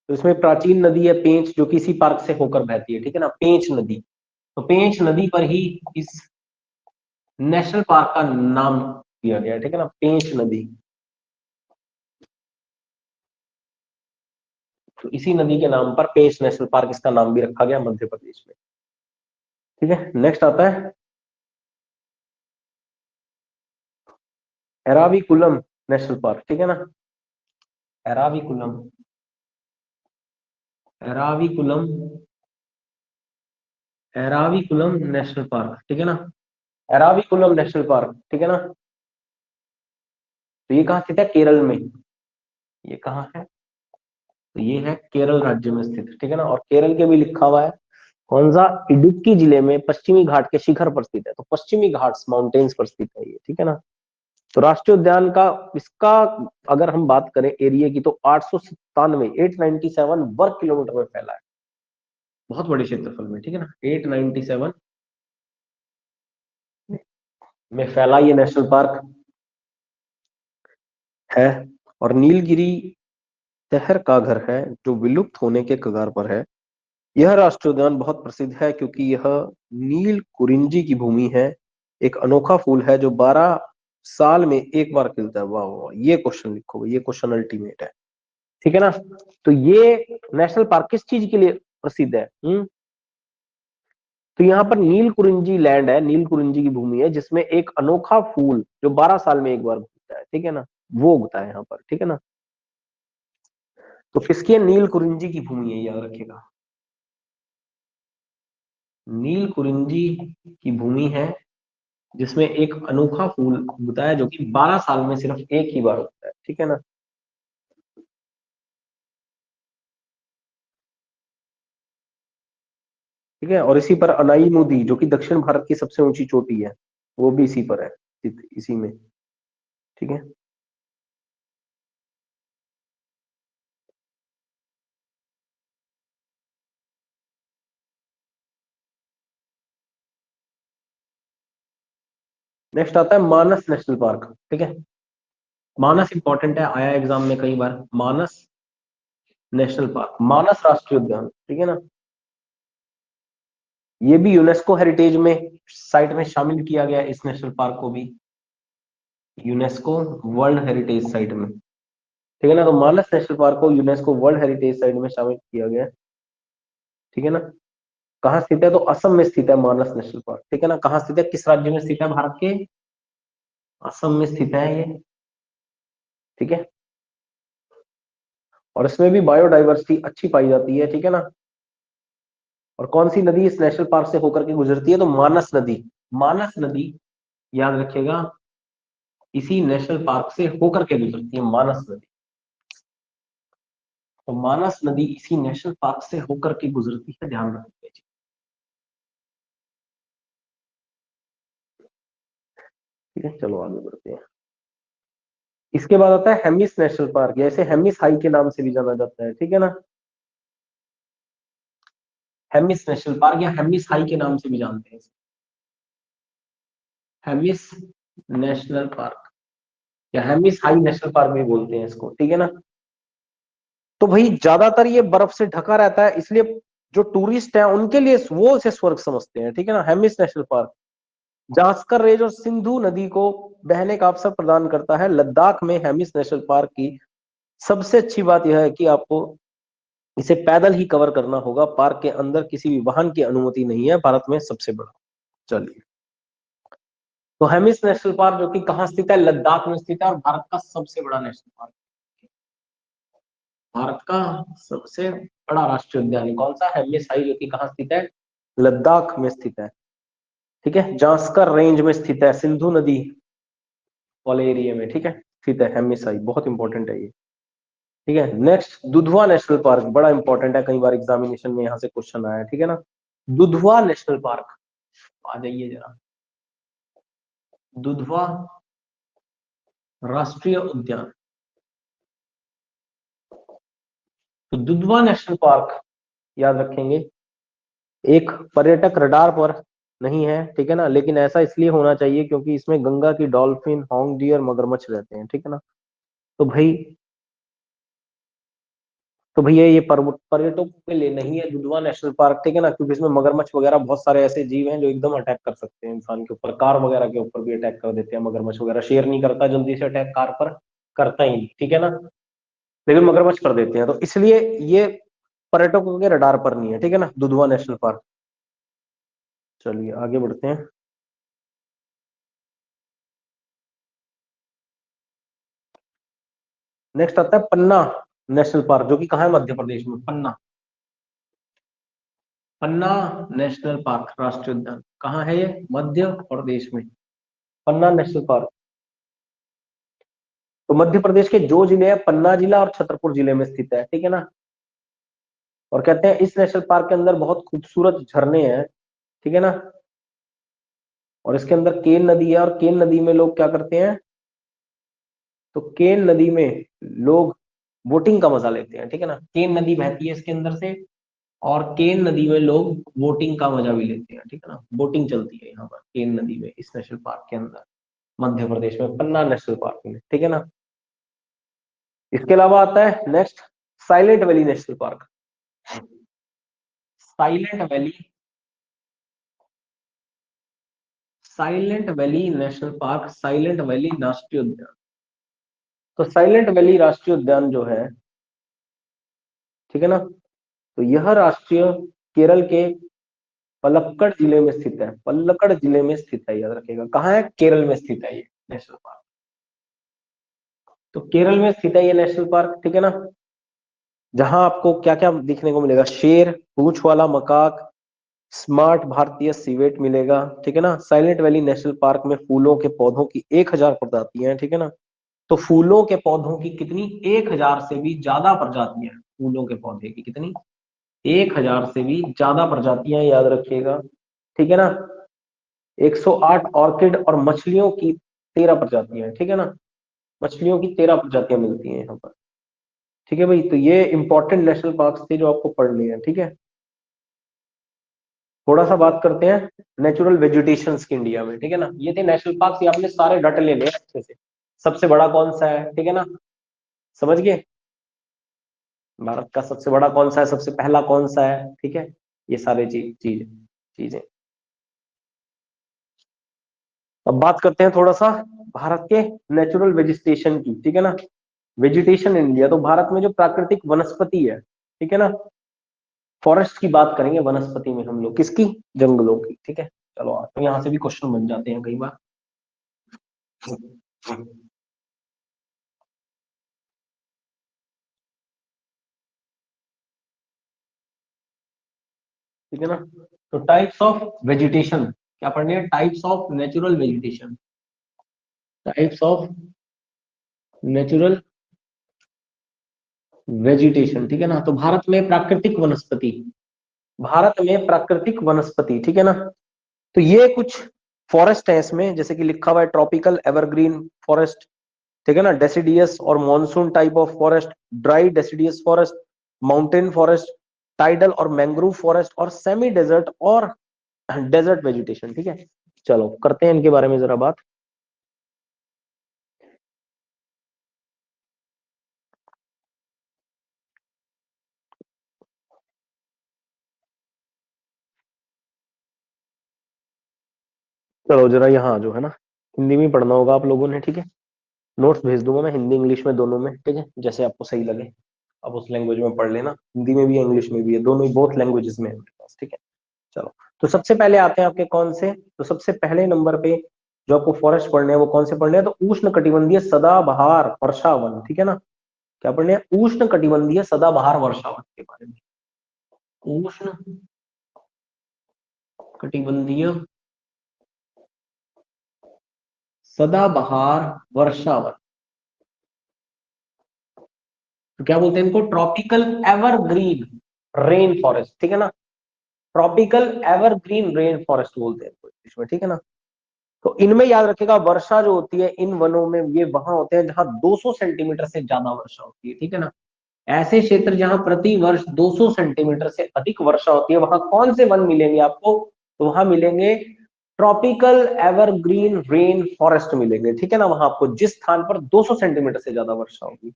तो इसमें प्राचीन नदी है पेंच, जो कि इसी पार्क से होकर बहती है, ठीक है ना, पेंच नदी। तो पेंच नदी पर ही इस नेशनल पार्क का नाम दिया गया है, ठीक है ना, पेंच नदी। तो इसी नदी के नाम पर पेंच नेशनल पार्क, इसका नाम भी रखा गया मध्य प्रदेश में, ठीक है। नेक्स्ट आता है एराविकुलम नेशनल पार्क, ठीक है ना, एराविकुलम, एराविकुलम, एराविकुलम नेशनल पार्क, ठीक है ना, एराविकुलम नेशनल पार्क, ठीक है ना। तो ये कहाँ स्थित है? केरल में। ये कहाँ है? तो ये है केरल राज्य में स्थित, ठीक है ना। और केरल के भी लिखा हुआ है कौन सा? इडुक्की जिले में पश्चिमी घाट के शिखर पर स्थित है। तो पश्चिमी घाट्स माउंटेन्स पर स्थित है ये, ठीक है ना। तो राष्ट्रीय उद्यान का इसका अगर हम बात करें एरिया की तो 897 वर्ग किलोमीटर में फैला है, बहुत बड़े क्षेत्रफल में, ठीक है ना। 897 में फैला ये नेशनल पार्क है। और नीलगिरी शहर का घर है जो विलुप्त होने के कगार पर है। यह राष्ट्रीय उद्यान बहुत प्रसिद्ध है क्योंकि यह नील कुरिंजी की भूमि है। एक अनोखा फूल है जो 12 साल में एक बार खिलता है। वाह वाह, ये क्वेश्चन लिखो, ये क्वेश्चन अल्टीमेट है, ठीक है ना। तो ये नेशनल पार्क किस चीज के लिए प्रसिद्ध है? तो यहाँ पर नील कुरिंजी लैंड है, नील कुरिंजी की भूमि है जिसमें एक अनोखा फूल जो 12 साल में एक बार उगता है, ठीक है ना, वो उगता है यहाँ पर, ठीक है ना। तो किसकी? नील कुरिंजी की भूमि है, याद रखिएगा। नील कुरिंजी की भूमि है जिसमें एक अनोखा फूल उगता है जो कि 12 साल में सिर्फ एक ही बार उगता है, ठीक है ना। ठीक है। और इसी पर अनाई नदी जो कि दक्षिण भारत की सबसे ऊंची चोटी है, वो भी इसी पर है, इसी में, ठीक है। नेक्स्ट आता है मानस नेशनल पार्क, ठीक है। मानस इंपॉर्टेंट है, आया एग्जाम में कई बार। मानस नेशनल पार्क, मानस राष्ट्रीय उद्यान, ठीक है ना। ये भी यूनेस्को हेरिटेज में साइट में शामिल किया गया है, इस नेशनल पार्क को भी यूनेस्को वर्ल्ड हेरिटेज साइट में, ठीक है ना। तो मानस नेशनल पार्क को यूनेस्को वर्ल्ड हेरिटेज साइट में शामिल किया गया है, ठीक है ना। कहाँ स्थित है? तो असम में स्थित है मानस नेशनल पार्क, ठीक है ना। कहाँ स्थित है? किस राज्य में स्थित है भारत के? असम में स्थित है ये, ठीक है। और इसमें भी बायोडाइवर्सिटी अच्छी पाई जाती है, ठीक है ना। और कौन सी नदी इस नेशनल पार्क से होकर के गुजरती है? तो मानस नदी, मानस नदी, याद रखिएगा, इसी नेशनल पार्क से होकर के गुजरती है मानस नदी। तो मानस नदी इसी नेशनल पार्क से होकर के गुजरती है, ध्यान रखिए। ठीक है, चलो आगे बढ़ते हैं। इसके बाद आता है हेमिस नेशनल पार्क, जैसे हेमिस हाई के नाम से भी जाना जाता है, ठीक है ना। हेमिस नेशनल पार्क या हेमिस हाई के नाम से भी जानते हैं, हेमिस नेशनल पार्क या हेमिस हाई नेशनल पार्क भी बोलते हैं इसको, ठीक है ना। तो भाई ज्यादातर ये बर्फ से ढका रहता है, इसलिए जो टूरिस्ट है उनके लिए वो इसे स्वर्ग समझते हैं, ठीक है ना। Hemis national park Zanskar range और सिंधु नदी को बहने का अवसर प्रदान करता है। लद्दाख में हेमिस नेशनल पार्क की सबसे अच्छी बात यह है कि आपको इसे पैदल ही कवर करना होगा। पार्क के अंदर किसी भी वाहन की अनुमति नहीं है, भारत में सबसे बड़ा। चलिए, तो हेमिस नेशनल पार्क जो कि कहाँ स्थित है? लद्दाख में स्थित है, और भारत का सबसे बड़ा नेशनल पार्क, भारत का सबसे बड़ा राष्ट्रीय उद्यान कौन सा? हेमिस हाई, जो कि कहाँ स्थित है? लद्दाख में स्थित है, ठीक है। जांस्कर रेंज में स्थित है, सिंधु नदी वाले एरिया में, ठीक है, स्थित है हेमिस हाई, बहुत इंपॉर्टेंट है ये, ठीक है। नेक्स्ट दुधवा नेशनल पार्क, बड़ा इंपॉर्टेंट है, कई बार एग्जामिनेशन में यहाँ से क्वेश्चन आया है, ठीक है ना। दुधवा नेशनल पार्क, आ जाइए जरा। दुधवा राष्ट्रीय उद्यान, तो दुधवा नेशनल पार्क, याद रखेंगे, एक पर्यटक रडार पर नहीं है, ठीक है ना, लेकिन ऐसा इसलिए होना चाहिए क्योंकि इसमें गंगा की डॉल्फिन, होंग डियर, मगरमच्छ रहते हैं, ठीक है ना। तो भाई, तो भैया ये पर्यटकों के लिए नहीं है दुधवा नेशनल पार्क, ठीक है ना, क्योंकि इसमें मगरमच्छ वगैरह बहुत सारे ऐसे जीव हैं जो एकदम अटैक कर सकते हैं इंसान के ऊपर, कार वगैरह के ऊपर भी अटैक कर देते हैं मगरमच्छ वगैरह। शेर नहीं करता जल्दी से अटैक कार पर, करता ही नहीं, ठीक है ना, लेकिन मगरमच्छ कर देते हैं, तो इसलिए ये पर्यटकों के रडार पर नहीं है, ठीक है ना, दुधवा नेशनल पार्क। चलिए आगे बढ़ते हैं। नेक्स्ट आता है पन्ना नेशनल पार्क, जो कि कहाँ है, मध्य प्रदेश में। पन्ना, पन्ना नेशनल पार्क राष्ट्रीय उद्यान कहाँ है, ये मध्य प्रदेश में, पन्ना नेशनल पार्क। तो मध्य प्रदेश के जो जिले हैं, पन्ना जिला और छतरपुर जिले में स्थित है, ठीक है ना। और कहते हैं इस नेशनल पार्क के अंदर बहुत खूबसूरत झरने हैं, ठीक है ना। और इसके अंदर केन नदी है, और केन नदी में लोग क्या करते हैं, तो केन नदी में लोग बोटिंग का मजा लेते हैं, ठीक है ना। केन नदी बहती है इसके अंदर से, और केन नदी में लोग बोटिंग का मजा भी लेते हैं, ठीक है ना। बोटिंग चलती है यहाँ पर केन नदी में, इस नेशनल पार्क के अंदर, मध्य प्रदेश में, पन्ना नेशनल पार्क में, ठीक है ना। इसके अलावा आता है next silent valley national park. Silent valley, silent valley national park, silent valley राष्ट्रीय उद्यान। तो साइलेंट वैली राष्ट्रीय उद्यान जो है, ठीक है ना, तो यह राष्ट्रीय केरल के पलक्कड़ जिले में स्थित है, पलक्कड़ जिले में स्थित है, याद रखिएगा। कहाँ है, केरल में स्थित है ये नेशनल पार्क। तो केरल में स्थित है ये नेशनल पार्क, ठीक है ना। जहां आपको क्या क्या दिखने को मिलेगा, शेर, पूंछ वाला मकाक, स्मार्ट भारतीय सीवेट मिलेगा, ठीक है ना। साइलेंट वैली नेशनल पार्क में फूलों के पौधों की 1000 प्रजातियां हैं, ठीक है ना। तो फूलों के पौधों की कितनी, 1000 से भी ज्यादा प्रजातियां, फूलों के पौधे की कितनी, 1000 से भी ज्यादा प्रजातियां, याद रखिएगा, ठीक है ना। 108 ऑर्किड और मछलियों की 13 प्रजातियां, ठीक है ना। मछलियों की 13 प्रजातियां मिलती हैं यहाँ पर, ठीक है भाई। तो ये इंपॉर्टेंट नेशनल पार्क थे जो आपको पढ़ने हैं, ठीक है। थोड़ा सा बात करते हैं नेचुरल वेजिटेशन की इंडिया में, ठीक है ना। ये थे नेशनल पार्क, ये आपने सारे डट ले लिए अच्छे से। सबसे बड़ा कौन सा है, ठीक है ना, समझ गए। भारत का सबसे बड़ा कौन सा है, सबसे पहला कौन सा है, ठीक है। ये सारे चीजें। अब बात करते हैं थोड़ा सा भारत के नेचुरल वेजिटेशन की, ठीक है ना। वेजिटेशन इंडिया, तो भारत में जो प्राकृतिक वनस्पति है, ठीक है ना, फॉरेस्ट की बात करेंगे वनस्पति में हम लोग, किसकी, जंगलों की, ठीक है। चलो तो यहाँ से भी क्वेश्चन बन जाते हैं कई बार। ठीक है ना। तो टाइप्स ऑफ वेजिटेशन क्या पढ़नी है, types of natural vegetation, types of natural vegetation, ठीक है ना। तो भारत में प्राकृतिक वनस्पति, भारत में प्राकृतिक वनस्पति, ठीक है ना। तो ये कुछ फॉरेस्ट है इसमें, जैसे कि लिखा हुआ है ट्रॉपिकल एवरग्रीन फॉरेस्ट, ठीक है ना, डेसिडियस और monsoon type of forest, dry deciduous forest, mountain forest, tidal और मैंग्रोव फॉरेस्ट, और सेमी डेजर्ट और डेजर्ट वेजिटेशन, ठीक है। चलो करते हैं इनके बारे में जरा बात। चलो जरा यहाँ जो है ना, हिंदी में पढ़ना होगा आप लोगों ने, ठीक है। नोट्स भेज दूंगा मैं, हिंदी इंग्लिश में दोनों में, ठीक है, जैसे आपको सही लगे। आप उस लैंग्वेज में पढ़ लेना, हिंदी में भी है इंग्लिश में भी है, दोनों ही, बोथ लैंग्वेजेस में है मेरे पास, ठीक है। चलो, तो सबसे पहले आते हैं आपके कौन से, तो सबसे पहले नंबर पे जो आपको फॉरेस्ट पढ़ने हैं वो कौन से पढ़ने हैं, तो उष्ण कटिबंधीय सदाबहार वर्षावन, ठीक है ना। क्या पढ़ने हैं, उष्ण कटिबंधीय सदाबहार वर्षावन के बारे में। उष्ण कटिबंधीय सदाबहार वर्षावन, तो क्या बोलते हैं इनको, ट्रॉपिकल एवरग्रीन रेन फॉरेस्ट, ठीक है ना। ट्रॉपिकल एवरग्रीन रेन फॉरेस्ट बोलते हैं इनको इंग्लिश में, ठीक है ना। तो इनमें याद रखेगा, वर्षा जो होती है इन वनों में, ये वहां होते हैं जहां 200 सेंटीमीटर से ज्यादा वर्षा होती है, ठीक है ना। ऐसे क्षेत्र जहां प्रति वर्ष 200 सेंटीमीटर से अधिक वर्षा होती है, वहां कौन से वन मिलेंगे आपको, तो वहां मिलेंगे ट्रॉपिकल एवरग्रीन रेन फॉरेस्ट मिलेंगे, ठीक है ना। वहां आपको जिस स्थान पर 200 सेंटीमीटर से ज्यादा वर्षा होगी,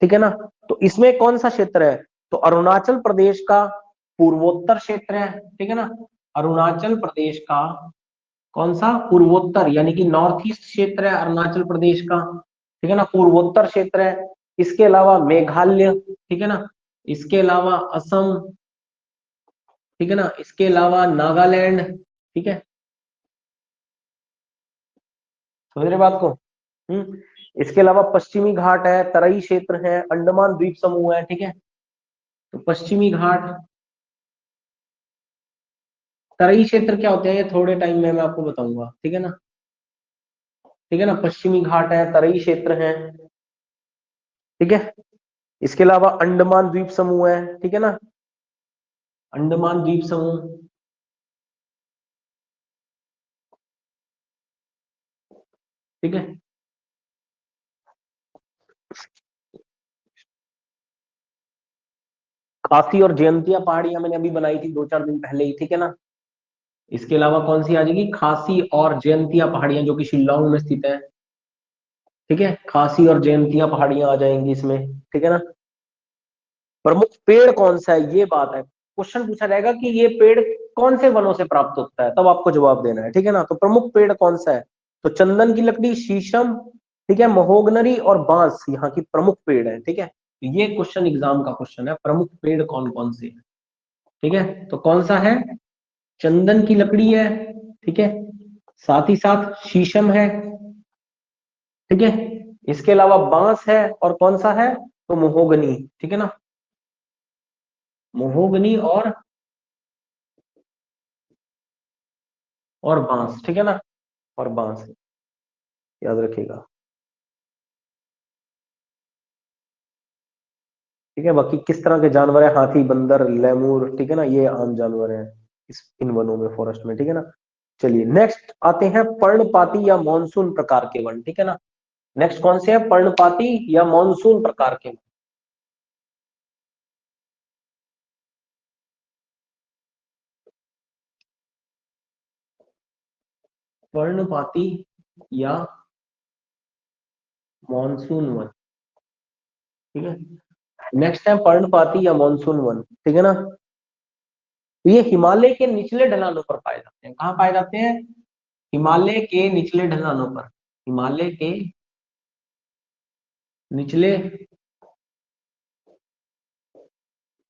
ठीक है ना। तो इसमें कौन सा क्षेत्र है, तो अरुणाचल प्रदेश का पूर्वोत्तर क्षेत्र है, ठीक है ना। अरुणाचल प्रदेश का कौन सा, पूर्वोत्तर, यानी कि नॉर्थ ईस्ट क्षेत्र है अरुणाचल प्रदेश का, ठीक है ना, पूर्वोत्तर क्षेत्र है। इसके अलावा मेघालय, ठीक है ना, इसके अलावा असम, ठीक है ना, इसके अलावा नागालैंड, ठीक है, समझ रहे बात को। इसके अलावा पश्चिमी घाट है, तराई क्षेत्र है, अंडमान द्वीप समूह है, ठीक है। तो पश्चिमी घाट, तराई क्षेत्र क्या होते हैं ये थोड़े टाइम में मैं आपको बताऊंगा, ठीक है ना। ठीक है ना, पश्चिमी घाट है, तराई क्षेत्र है, ठीक है। इसके अलावा अंडमान द्वीप समूह है, ठीक है ना, अंडमान द्वीप समूह, ठीक है। खासी और जयंतिया पहाड़ियां मैंने अभी बनाई थी 2-4 दिन पहले ही, ठीक है ना। इसके अलावा कौन सी आ जाएगी, खासी और जयंतिया पहाड़ियां जो कि शिल्लांग में स्थित है, ठीक है। खासी और जयंतिया पहाड़ियां आ जाएंगी इसमें, ठीक है ना। प्रमुख पेड़ कौन सा है, ये बात है, क्वेश्चन पूछा जाएगा कि ये पेड़ कौन से वनों से प्राप्त होता है, तब आपको जवाब देना है, ठीक है ना। तो प्रमुख पेड़ कौन सा है, तो चंदन की लकड़ी, शीशम, ठीक है, महोगनरी और बांस यहाँ की प्रमुख पेड़ है, ठीक है। तो ये क्वेश्चन एग्जाम का क्वेश्चन है, प्रमुख पेड़ कौन कौन से हैं, ठीक है। तो कौन सा है, चंदन की लकड़ी है, ठीक है, साथ ही साथ शीशम है, ठीक है। इसके अलावा बांस है, और कौन सा है, तो महोगनी, ठीक है ना, महोगनी और बांस, ठीक है ना, और बांस, याद रखिएगा, ठीक है। बाकी किस तरह के जानवर है, हाथी, बंदर, लेमूर, ठीक है ना, ये आम जानवर हैं इस इन वनों में, फॉरेस्ट में, ठीक है ना। चलिए नेक्स्ट आते हैं पर्णपाती या मॉनसून प्रकार के वन, ठीक है ना। नेक्स्ट कौन से हैं, पर्णपाती या मॉनसून प्रकार के वन। पर्णपाती या मॉनसून वन, ठीक है। नेक्स्ट है पर्णपाती या मॉनसून वन, ठीक है ना। तो ये हिमालय के निचले ढलानों पर पाए जाते हैं, कहाँ पाए जाते हैं, हिमालय के निचले ढलानों पर, हिमालय के निचले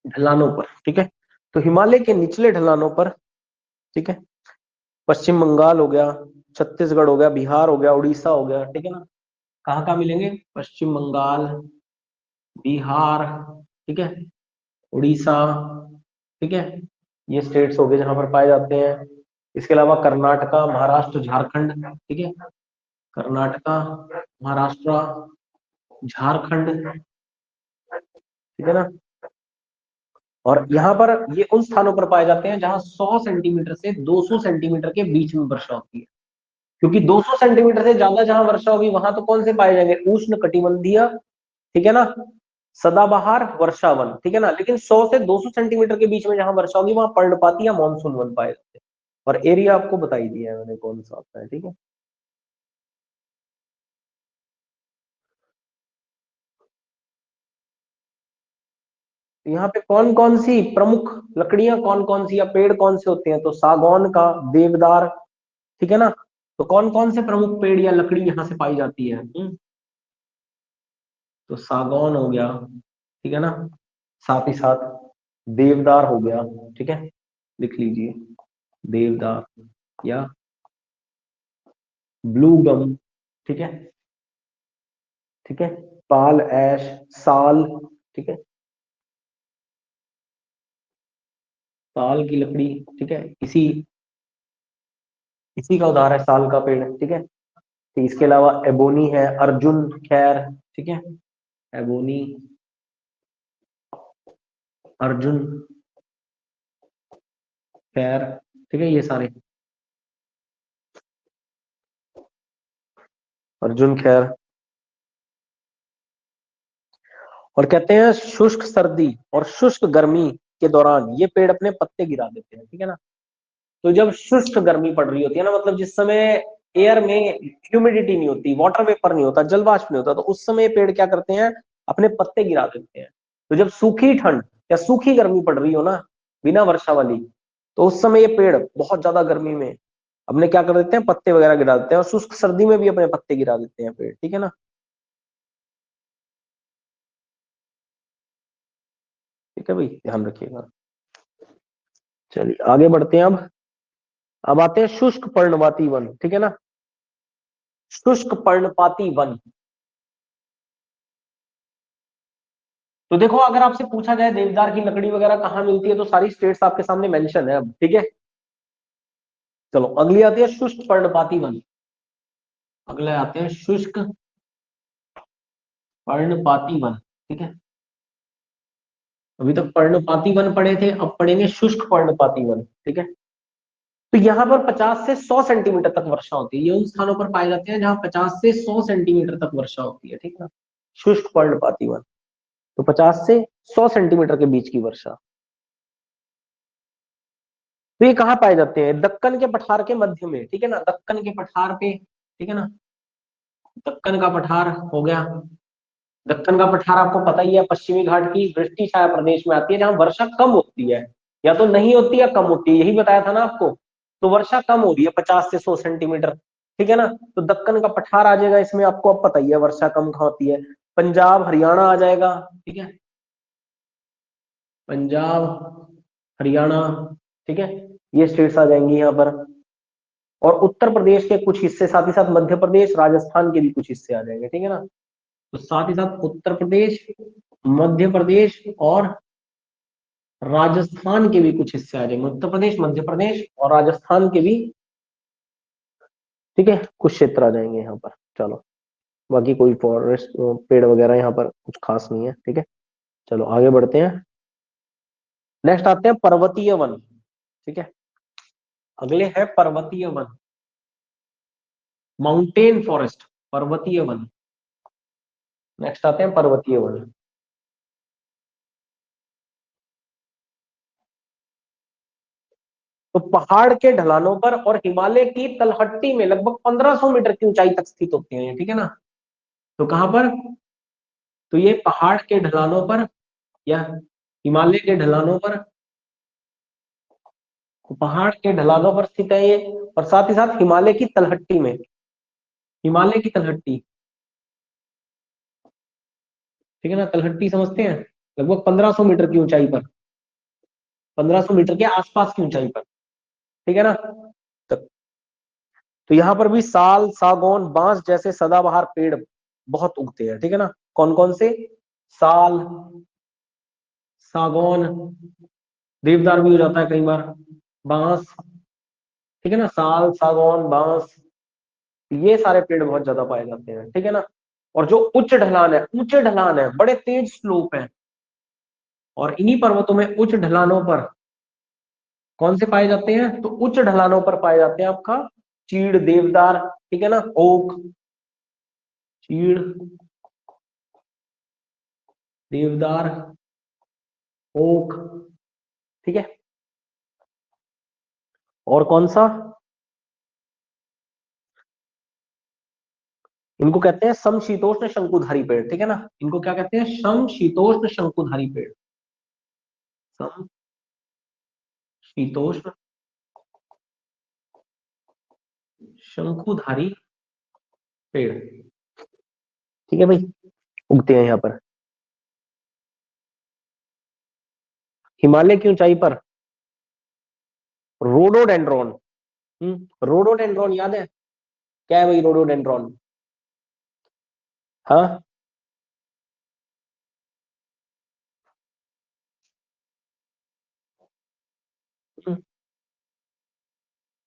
ढलानों पर, ठीक है। तो हिमालय के निचले ढलानों पर, ठीक है, पश्चिम बंगाल हो गया, छत्तीसगढ़ हो गया, बिहार हो गया, उड़ीसा हो गया, ठीक है ना। कहाँ कहाँ मिलेंगे, पश्चिम बंगाल, बिहार, ठीक है, उड़ीसा, ठीक है, ये स्टेट्स हो गए जहां पर पाए जाते हैं। इसके अलावा कर्नाटका, महाराष्ट्र, झारखंड, ठीक है, कर्नाटका, महाराष्ट्र, झारखंड, ठीक है ना। और यहाँ पर ये उन स्थानों पर पाए जाते हैं जहां 100 सेंटीमीटर से 200 सेंटीमीटर के बीच में वर्षा होती है, क्योंकि 200 सेंटीमीटर से ज्यादा जहां वर्षा होगी वहां तो कौन से पाए जाएंगे, उष्ण कटिबंधीय, ठीक है ना, सदाबहार वर्षावन, ठीक है ना। लेकिन 100 से 200 सेंटीमीटर के बीच में जहां वर्षा होगी वहां पर्णपाती या मानसून वन पाए जाते हैं। और एरिया आपको बता ही दिया है मैंने कौन सा आता है, ठीक है। तो यहाँ पे कौन कौन सी प्रमुख लकड़ियां, कौन कौन सी या पेड़ कौन से होते हैं, तो सागौन का, देवदार, ठीक है ना। तो कौन कौन से प्रमुख पेड़ या लकड़ी यहाँ से पाई जाती है, तो सागौन हो गया, ठीक है ना, साथ ही साथ देवदार हो गया, ठीक है, लिख लीजिए, देवदार या ब्लू गम, ठीक है, ठीक है, पाल ऐश, साल, ठीक है, साल की लकड़ी, ठीक है, इसी इसी का उदाहरण है साल का पेड़, ठीक है। तो इसके अलावा एबोनी है, अर्जुन खैर, ठीक है, एबोनी, अर्जुन खैर, ठीक है, ये सारे अर्जुन खैर। और कहते हैं शुष्क सर्दी और शुष्क गर्मी के दौरान ये पेड़ अपने पत्ते गिरा देते हैं, ठीक है ना। तो जब शुष्क गर्मी पड़ रही होती है ना, मतलब जिस समय एयर में ह्यूमिडिटी नहीं होती, वाटर वेपर नहीं होता, जल वाष्प नहीं होता, तो उस समय ये पेड़ क्या करते हैं, अपने पत्ते गिरा देते हैं। तो जब सूखी ठंड या सूखी गर्मी पड़ रही हो ना, बिना वर्षा वाली, तो उस समय ये पेड़ बहुत ज्यादा गर्मी में अपने क्या कर देते हैं, पत्ते वगैरह गिरा देते हैं, और शुष्क सर्दी में भी अपने पत्ते गिरा देते हैं पेड़, ठीक है ना। ठीक है भाई, ध्यान रखिएगा। चलिए आगे बढ़ते हैं अब आते हैं शुष्क पर्णपाती वन, ठीक है ना, शुष्क पर्णपाती वन, तो देखो अगर आपसे पूछा जाए देवदार की लकड़ी वगैरह कहाँ मिलती है, तो सारी स्टेट्स आपके सामने मेंशन है अब, ठीक है। चलो अगली आती है शुष्क पर्णपाती वन। अगले आते हैं शुष्क पर्णपाती वन, ठीक है। अभी तक पर्णपाती वन पढ़े थे, अब पढ़ेंगे शुष्क पर्णपाती वन, ठीक है। तो यहाँ पर 50 से 100 सेंटीमीटर तक वर्षा होती है। ये उन स्थानों पर पाए जाते हैं जहां 50 से 100 सेंटीमीटर तक वर्षा होती है, ठीक है ना। शुष्क पर्णपाती वन, तो 50 से 100 सेंटीमीटर के बीच की वर्षा। तो ये कहाँ पाए जाते हैं? दक्कन के पठार के मध्य में, ठीक है ना, दक्कन के पठार पे, ठीक है ना। दक्कन का पठार हो गया। दक्कन का पठार आपको पता ही है, पश्चिमी घाट की वृष्टि छाया प्रदेश में आती है, जहां वर्षा कम होती है, या तो नहीं होती या कम होती है, यही बताया था ना आपको। तो वर्षा कम हो रही है 50 से 100 सेंटीमीटर, ठीक है ना। तो दक्कन का पठार आ जाएगा इसमें, आपको अब पता ही है वर्षा कम कहाँ होती है। पंजाब हरियाणा आ जाएगा, ठीक है, पंजाब हरियाणा, ठीक है, ये स्टेट्स आ जाएंगी यहाँ पर। और उत्तर प्रदेश के कुछ हिस्से, साथ ही साथ मध्य प्रदेश राजस्थान के भी कुछ हिस्से आ जाएंगे, ठीक है ना। तो साथ ही साथ उत्तर प्रदेश, मध्य प्रदेश और राजस्थान के भी कुछ हिस्से आ जाएंगे। उत्तर प्रदेश, मध्य प्रदेश और राजस्थान के भी, ठीक है, कुछ क्षेत्र आ जाएंगे यहाँ पर। चलो बाकी कोई फॉरेस्ट पेड़ वगैरह यहाँ पर कुछ खास नहीं है, ठीक है। चलो आगे बढ़ते हैं। नेक्स्ट आते हैं पर्वतीय वन, ठीक है। अगले है पर्वतीय वन, माउंटेन फॉरेस्ट, पर्वतीय वन। नेक्स्ट आते हैं पर्वतीय वन। तो पहाड़ के ढलानों पर और हिमालय की तलहटी में लगभग 1500 मीटर की ऊंचाई तक स्थित होते हैं, ठीक है ना। तो कहां पर? तो ये पहाड़ के ढलानों पर या हिमालय के ढलानों पर, पहाड़ के ढलानों पर स्थित है ये, और साथ ही साथ हिमालय की तलहटी में, हिमालय की तलहटी, ठीक है ना। तलहटी समझते हैं, लगभग 1500 मीटर की ऊंचाई पर, 1500 मीटर के आसपास की ऊंचाई पर, ठीक है ना। तो यहाँ पर भी साल, सागौन, बांस जैसे सदाबहार पेड़ बहुत उगते हैं, ठीक है ना। कौन कौन से? साल, सागौन, देवदार भी हो जाता है कई बार, बांस, ठीक है ना, साल, सागौन, बांस, ये सारे पेड़ बहुत ज्यादा पाए जाते हैं, ठीक है ना। और जो उच्च ढलान है, ऊंचे ढलान है, बड़े तेज स्लोप है, और इन्हीं पर्वतों में उच्च ढलानों पर कौन से पाए जाते हैं? तो उच्च ढलानों पर पाए जाते हैं आपका चीड़, देवदार, ठीक है ना, ओक, चीड़, देवदार, ओक, ठीक है। और कौन सा? इनको कहते हैं समशीतोष्ण शंकुधारी पेड़, ठीक है ना। इनको क्या कहते हैं? समशीतोष्ण शंकुधारी पेड़, समशीतोष्ण शंकुधारी पेड़, ठीक है भाई, उगते हैं यहाँ पर हिमालय की ऊंचाई पर। रोडोडेंड्रॉन, रोडोडेंड्रॉन याद है? क्या है भाई रोडोडेंड्रॉन? हाँ,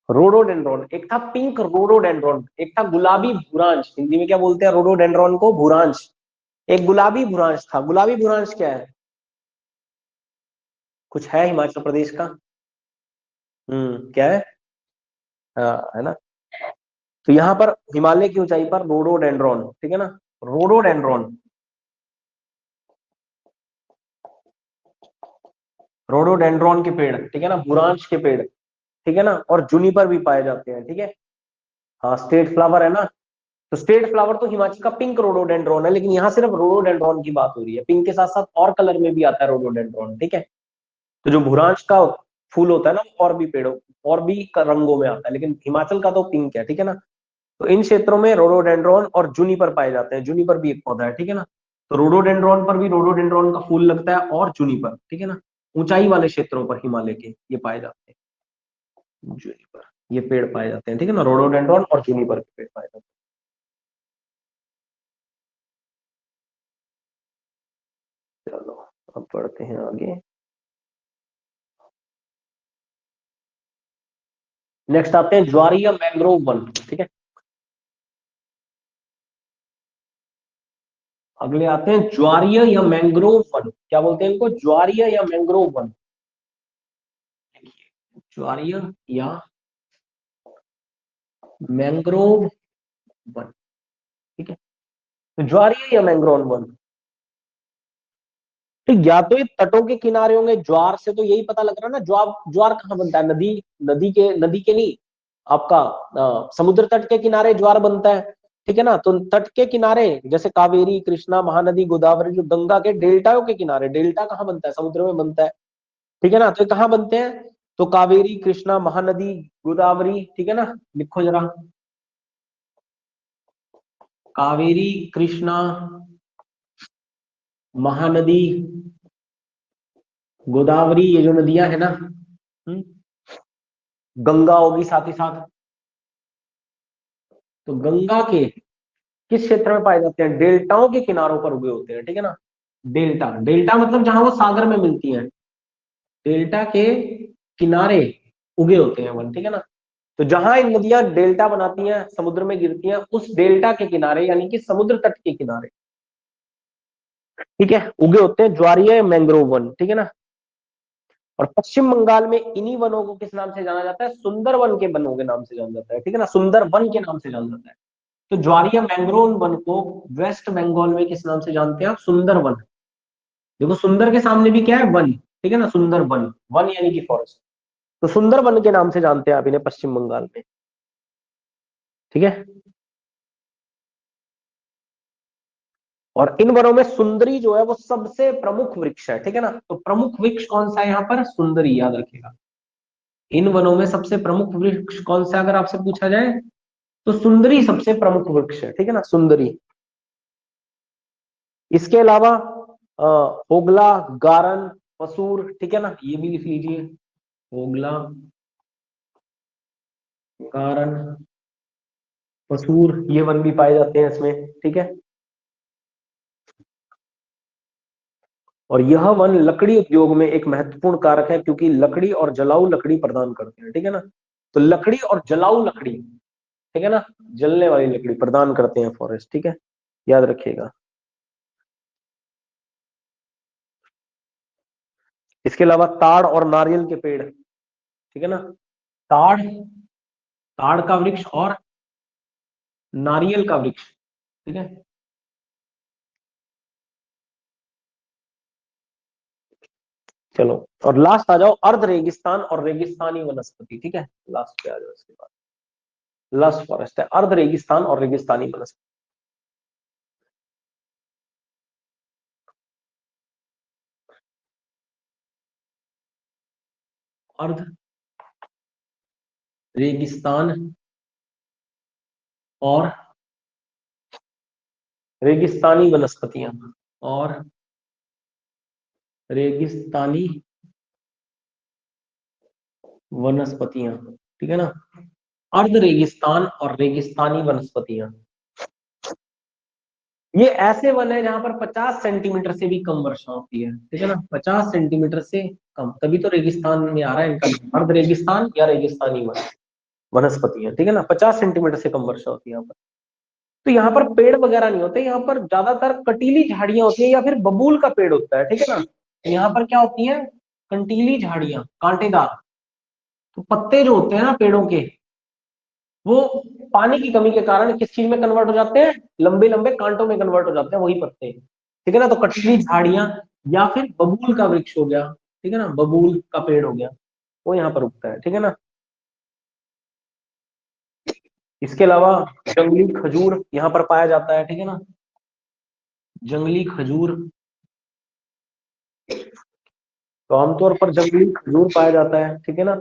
रोडोडेंड्रॉन एक था, पिंक रोडोडेंड्रॉन एक था, गुलाबी भूरांश, हिंदी में क्या बोलते हैं रोडोडेंड्रॉन को? भूरांश। एक गुलाबी भूरांश था। गुलाबी भूरांश क्या है? कुछ है हिमाचल प्रदेश का? क्या है? हाँ, है ना। तो यहाँ पर हिमालय की ऊंचाई पर रोडोडेंड्रॉन, ठीक है ना, रोडोडेंड्रॉन, रोडोडेंड्रॉन के पेड़, ठीक है ना, बुरांश के पेड़, ठीक है ना, और जूनिपर भी पाए जाते हैं, ठीक है। हाँ, स्टेट फ्लावर है ना। तो स्टेट फ्लावर तो हिमाचल का पिंक रोडोडेंड्रॉन है, लेकिन यहाँ सिर्फ रोडोडेंड्रॉन की बात हो रही है। पिंक के साथ साथ और कलर में भी आता है रोडोडेंड्रॉन, ठीक है। तो जो भूरांश का फूल होता है ना, और भी पेड़ों, और भी रंगों में आता है, लेकिन हिमाचल का तो पिंक है, ठीक है ना। तो इन क्षेत्रों में रोडोडेंड्रॉन और जूनिपर पाए जाते हैं। जूनिपर भी एक पौधा है, ठीक है ना। तो रोडोडेंड्रॉन पर भी रोडोडेंड्रॉन का फूल लगता है, और जूनिपर, ठीक है ना, ऊंचाई वाले क्षेत्रों पर हिमालय के ये पाए जाते हैं। जूनिपर, ये पेड़ पाए जाते हैं, ठीक है ना, रोडोडेंड्रॉन और जूनिपर के पेड़ पाए जाते हैं। चलो पढ़ते हैं आगे। नेक्स्ट आते हैं ज्वारीय मैंग्रोव वन। ठीक है, अगले आते हैं ज्वारीय या मैंग्रोव वन। क्या बोलते हैं इनको? ज्वारीय या मैंग्रोव वन। ज्वारीय या मैंग्रोव वन। ठीक है, तो ज्वारीय या मैंग्रोव वन, तो या तो ये तटों के किनारे होंगे। ज्वार से तो यही पता लग रहा है ना, ज्वार ज्वार कहाँ बनता है? नदी, नदी के नहीं, आपका समुद्र तट के किनारे ज्वार बनता है। ठीक है ना, तो तट के किनारे जैसे कावेरी, कृष्णा, महानदी, गोदावरी, जो गंगा के डेल्टाओं के किनारे, डेल्टा कहाँ बनता है? समुद्र में बनता है। ठीक है ना, तो ये कहाँ बनते हैं? तो कावेरी, कृष्णा, महानदी, गोदावरी। ठीक है ना, लिखो जरा, कावेरी, कृष्णा, महानदी, गोदावरी, ये जो नदियां है ना, गंगा होगी साथ ही साथ। तो गंगा के किस क्षेत्र में पाए जाते हैं? डेल्टाओं के किनारों पर उगे होते हैं। ठीक है ना, डेल्टा, डेल्टा मतलब जहां वो सागर में मिलती हैं, डेल्टा के किनारे उगे होते हैं वन। ठीक है ना, तो जहां इन नदियां डेल्टा बनाती हैं, समुद्र में गिरती हैं, उस डेल्टा के किनारे यानी कि समुद्र तट के किनारे, ठीक है, उगे होते हैं ज्वारीय मैंग्रोव वन। ठीक है ना, और पश्चिम बंगाल में इन्हीं वनों को किस नाम से जाना जाता है? सुंदरवन के वनों के नाम से जाना जाता है। ठीक है ना, सुंदरवन के नाम से जाना जाता है। तो ज्वारीय मैंग्रोव वन को वेस्ट बंगाल में किस नाम से जानते हैं आप? सुंदरवन। देखो, सुंदर के सामने भी क्या है? वन। ठीक है ना, सुंदरवन, वन यानी कि फॉरेस्ट। तो सुंदरवन के नाम से जानते हैं आप इन्हें पश्चिम बंगाल में। ठीक है, और इन वनों में सुंदरी जो है वो सबसे प्रमुख वृक्ष है। ठीक है ना, तो प्रमुख वृक्ष कौन सा है यहाँ पर? सुंदरी, याद रखिएगा। इन वनों में सबसे प्रमुख वृक्ष कौन सा, अगर आपसे पूछा जाए तो सुंदरी सबसे प्रमुख वृक्ष है। ठीक है ना, सुंदरी। इसके अलावा होगला, गारन, पसूर, ठीक है ना, ये भी लिख लीजिए। होगला, गारन, पसूर, ये वन भी पाए जाते हैं इसमें। ठीक है, और यह वन लकड़ी उद्योग में एक महत्वपूर्ण कारक है, क्योंकि लकड़ी और जलाऊ लकड़ी प्रदान करते हैं। ठीक है ना, तो लकड़ी और जलाऊ लकड़ी, ठीक है ना, जलने वाली लकड़ी प्रदान करते हैं फॉरेस्ट। ठीक है, याद रखिएगा। इसके अलावा ताड़ और नारियल के पेड़, ठीक है ना, ताड़, ताड़ का वृक्ष और नारियल का वृक्ष। ठीक है, चलो, और लास्ट आ जाओ, अर्ध रेगिस्तान और रेगिस्तानी वनस्पति। ठीक है, लास्ट पे आ जाओ, इसके बाद लास्ट फॉरेस्ट है अर्ध रेगिस्तान और रेगिस्तानी वनस्पति। अर्ध रेगिस्तान और रेगिस्तानी वनस्पतियां, और रेगिस्तानी वनस्पतियां। ठीक है ना, अर्ध रेगिस्तान और रेगिस्तानी वनस्पतियां, ये ऐसे वन है जहां पर 50 सेंटीमीटर से भी कम वर्षा होती है। ठीक है ना, 50 सेंटीमीटर से कम, तभी तो रेगिस्तान में आ रहा है इनका नाम, अर्ध रेगिस्तान या रेगिस्तानी वन वनस्पतियां। ठीक है ना, 50 सेंटीमीटर से कम वर्षा होती है यहाँ पर। तो यहाँ पर पेड़ वगैरह नहीं होते, यहाँ पर ज्यादातर कटीली झाड़ियां होती है या फिर बबूल का पेड़ होता है। ठीक है ना, तो यहाँ पर क्या होती है? कंटीली झाड़ियां, कांटेदार। तो पत्ते जो होते हैं ना पेड़ों के, वो पानी की कमी के कारण किस चीज में कन्वर्ट हो जाते हैं? लंबे लंबे कांटों में कन्वर्ट हो जाते हैं, वही पत्ते। ठीक है ना, तो कटीली झाड़ियां या फिर बबूल का वृक्ष हो गया। ठीक है ना, बबूल का पेड़ हो गया, वो यहाँ पर उगता है। ठीक है ना, इसके अलावा जंगली खजूर यहाँ पर पाया जाता है। ठीक है ना, जंगली खजूर, तो आमतौर पर जंगली खजूर पाया जाता है। ठीक है ना,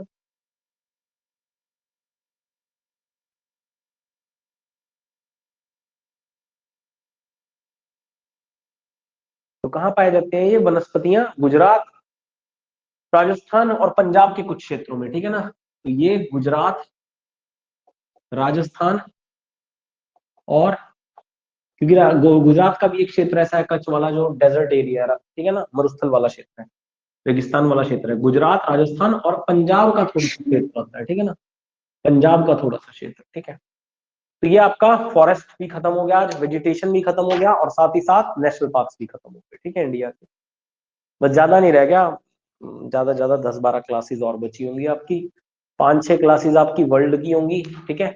तो कहाँ पाए जाते हैं ये वनस्पतियां? गुजरात, राजस्थान और पंजाब के कुछ क्षेत्रों में। ठीक है ना, तो ये गुजरात, राजस्थान और क्योंकि गुजरात का भी एक क्षेत्र ऐसा है कच्छ वाला जो डेजर्ट एरिया है, ठीक है ना, मरुस्थल वाला क्षेत्र है, रेगिस्तान वाला क्षेत्र है। गुजरात, राजस्थान और पंजाब का थोड़ा सा क्षेत्र आता है, ठीक है ना, पंजाब का थोड़ा सा क्षेत्र, ठीक है। तो ये आपका फॉरेस्ट भी खत्म हो गया, वेजिटेशन भी खत्म हो गया, और साथ ही साथ नेशनल पार्क्स भी खत्म हो गए, ठीक है, इंडिया के। बस ज्यादा नहीं रह गया, ज्यादा 10-12 क्लासेस और बची होंगी आपकी, 5-6 क्लासेस आपकी वर्ल्ड की होंगी, ठीक है।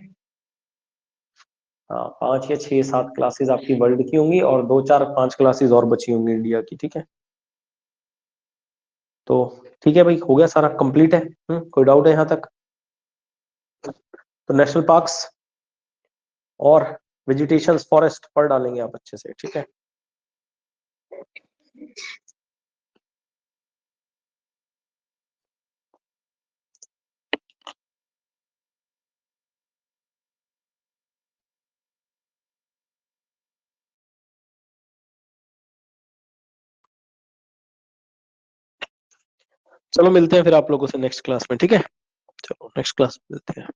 हाँ, 5 या 6-7 क्लासेस आपकी वर्ल्ड की होंगी, और 2-4-5 क्लासेस और बची होंगी इंडिया की, ठीक है। तो ठीक है भाई, हो गया सारा, कंप्लीट है। कोई डाउट है यहाँ तक? तो नेशनल पार्क्स और वेजिटेशन फॉरेस्ट पढ़ डालेंगे आप अच्छे से, ठीक है। चलो मिलते हैं फिर आप लोगों से नेक्स्ट क्लास में, ठीक है। चलो नेक्स्ट क्लास में मिलते हैं।